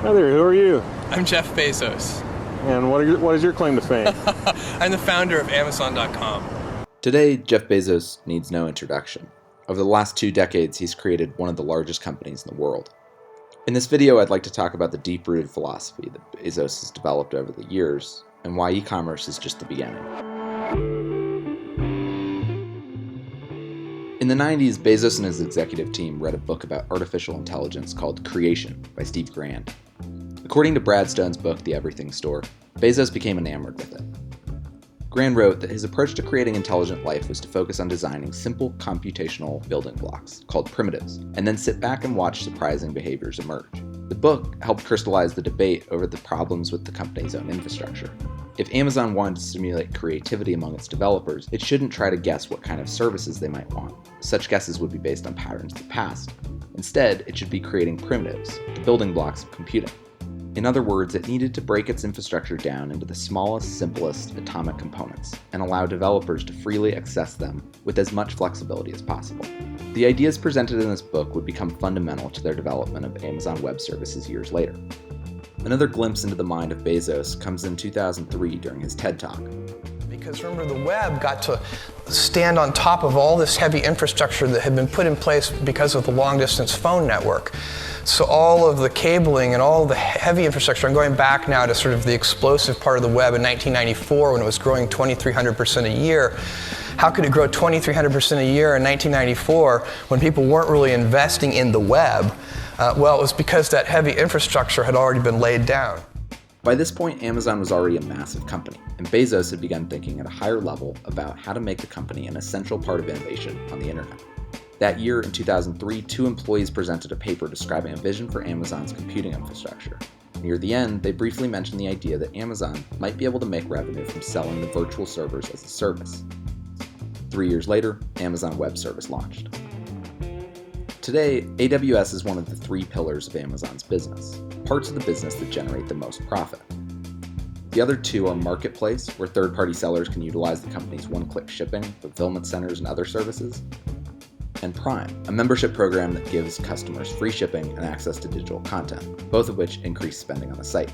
Hi there, who are you? I'm Jeff Bezos. And what is your claim to fame? I'm the founder of Amazon.com. Today, Jeff Bezos needs no introduction. Over the last 2 decades, he's created one of the largest companies in the world. In this video, I'd like to talk about the deep-rooted philosophy that Bezos has developed over the years, and why e-commerce is just the beginning. In the 90s, Bezos and his executive team read a book about artificial intelligence called Creation by Steve Grand. According to Brad Stone's book, The Everything Store, Bezos became enamored with it. Grand wrote that his approach to creating intelligent life was to focus on designing simple computational building blocks, called primitives, and then sit back and watch surprising behaviors emerge. The book helped crystallize the debate over the problems with the company's own infrastructure. If Amazon wanted to stimulate creativity among its developers, it shouldn't try to guess what kind of services they might want. Such guesses would be based on patterns of the past. Instead, it should be creating primitives, the building blocks of computing. In other words, it needed to break its infrastructure down into the smallest, simplest atomic components and allow developers to freely access them with as much flexibility as possible. The ideas presented in this book would become fundamental to their development of Amazon Web Services years later. Another glimpse into the mind of Bezos comes in 2003 during his TED Talk. Because remember, the web got to stand on top of all this heavy infrastructure that had been put in place because of the long-distance phone network. So all of the cabling and all the heavy infrastructure, I'm going back now to sort of the explosive part of the web in 1994 when it was growing 2,300% a year. How could it grow 2,300% a year in 1994 when people weren't really investing in the web? Well, it was because that heavy infrastructure had already been laid down. By this point, Amazon was already a massive company, and Bezos had begun thinking at a higher level about how to make the company an essential part of innovation on the internet. That year, in 2003, 2 employees presented a paper describing a vision for Amazon's computing infrastructure. Near the end, they briefly mentioned the idea that Amazon might be able to make revenue from selling the virtual servers as a service. 3 years later, Amazon Web Service launched. Today, AWS is one of the 3 pillars of Amazon's business, parts of the business that generate the most profit. The other 2 are Marketplace, where third-party sellers can utilize the company's one-click shipping, fulfillment centers, and other services, and Prime, a membership program that gives customers free shipping and access to digital content, both of which increase spending on the site.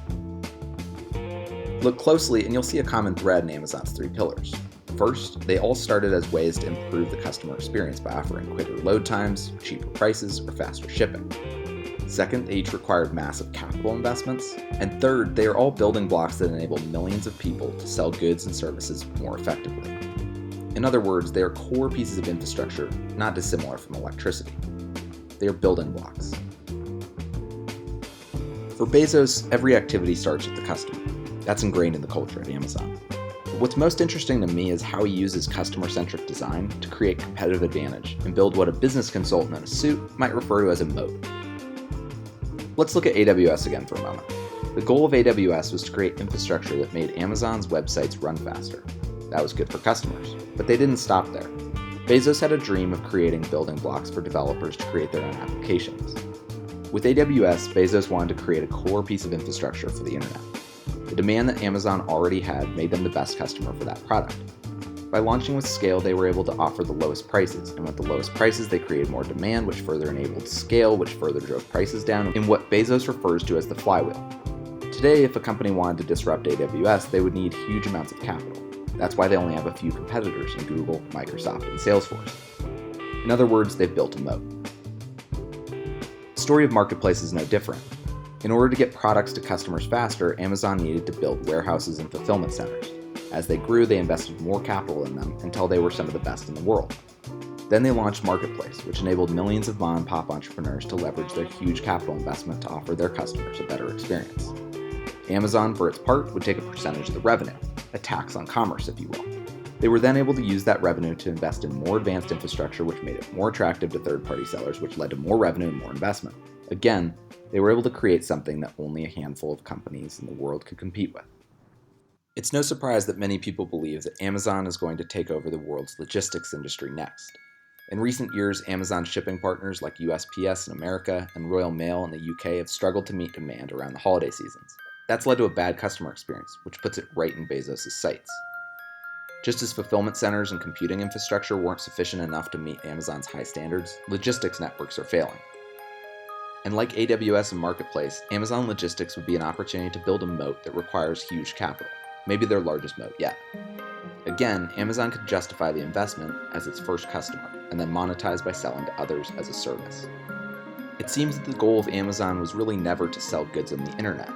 Look closely and you'll see a common thread in Amazon's 3 pillars. First, they all started as ways to improve the customer experience by offering quicker load times, cheaper prices, or faster shipping. Second, they each required massive capital investments. And third, they are all building blocks that enable millions of people to sell goods and services more effectively. In other words, they are core pieces of infrastructure, not dissimilar from electricity. They are building blocks. For Bezos, every activity starts with the customer. That's ingrained in the culture at Amazon. But what's most interesting to me is how he uses customer-centric design to create competitive advantage and build what a business consultant in a suit might refer to as a moat. Let's look at AWS again for a moment. The goal of AWS was to create infrastructure that made Amazon's websites run faster. That was good for customers, but they didn't stop there. Bezos had a dream of creating building blocks for developers to create their own applications. With AWS, Bezos wanted to create a core piece of infrastructure for the internet. The demand that Amazon already had made them the best customer for that product. By launching with scale, they were able to offer the lowest prices, and with the lowest prices, they created more demand, which further enabled scale, which further drove prices down in what Bezos refers to as the flywheel. Today, if a company wanted to disrupt AWS, they would need huge amounts of capital. That's why they only have a few competitors in Google, Microsoft, and Salesforce. In other words, they've built a moat. The story of Marketplace is no different. In order to get products to customers faster, Amazon needed to build warehouses and fulfillment centers. As they grew, they invested more capital in them until they were some of the best in the world. Then they launched Marketplace, which enabled millions of mom-and-pop entrepreneurs to leverage their huge capital investment to offer their customers a better experience. Amazon, for its part, would take a percentage of the revenue, a tax on commerce, if you will. They were then able to use that revenue to invest in more advanced infrastructure, which made it more attractive to third-party sellers, which led to more revenue and more investment. Again, they were able to create something that only a handful of companies in the world could compete with. It's no surprise that many people believe that Amazon is going to take over the world's logistics industry next. In recent years, Amazon shipping partners like USPS in America and Royal Mail in the UK have struggled to meet demand around the holiday seasons. That's led to a bad customer experience, which puts it right in Bezos' sights. Just as fulfillment centers and computing infrastructure weren't sufficient enough to meet Amazon's high standards, logistics networks are failing. And like AWS and Marketplace, Amazon Logistics would be an opportunity to build a moat that requires huge capital, maybe their largest moat yet. Again, Amazon could justify the investment as its first customer, and then monetize by selling to others as a service. It seems that the goal of Amazon was really never to sell goods on the internet.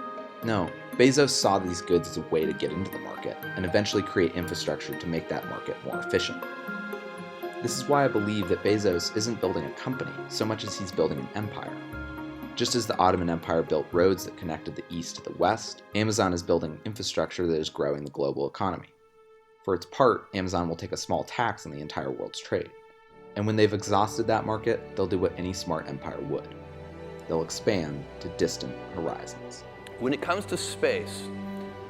No, Bezos saw these goods as a way to get into the market, and eventually create infrastructure to make that market more efficient. This is why I believe that Bezos isn't building a company so much as he's building an empire. Just as the Ottoman Empire built roads that connected the East to the West, Amazon is building infrastructure that is growing the global economy. For its part, Amazon will take a small tax on the entire world's trade. And when they've exhausted that market, they'll do what any smart empire would. They'll expand to distant horizons. When it comes to space,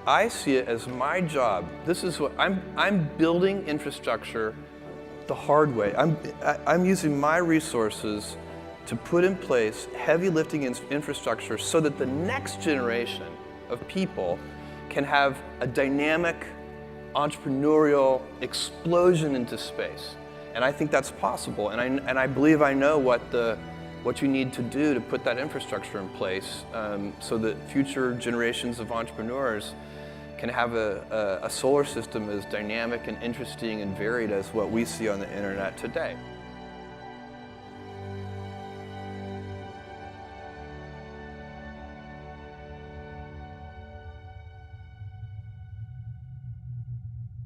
I see it as my job. This is what I'm building infrastructure the hard way. I'm using my resources to put in place heavy lifting infrastructure so that the next generation of people can have a dynamic, entrepreneurial explosion into space. And I think that's possible. And I believe I know what you need to do to put that infrastructure in place so that future generations of entrepreneurs can have a solar system as dynamic and interesting and varied as what we see on the internet today.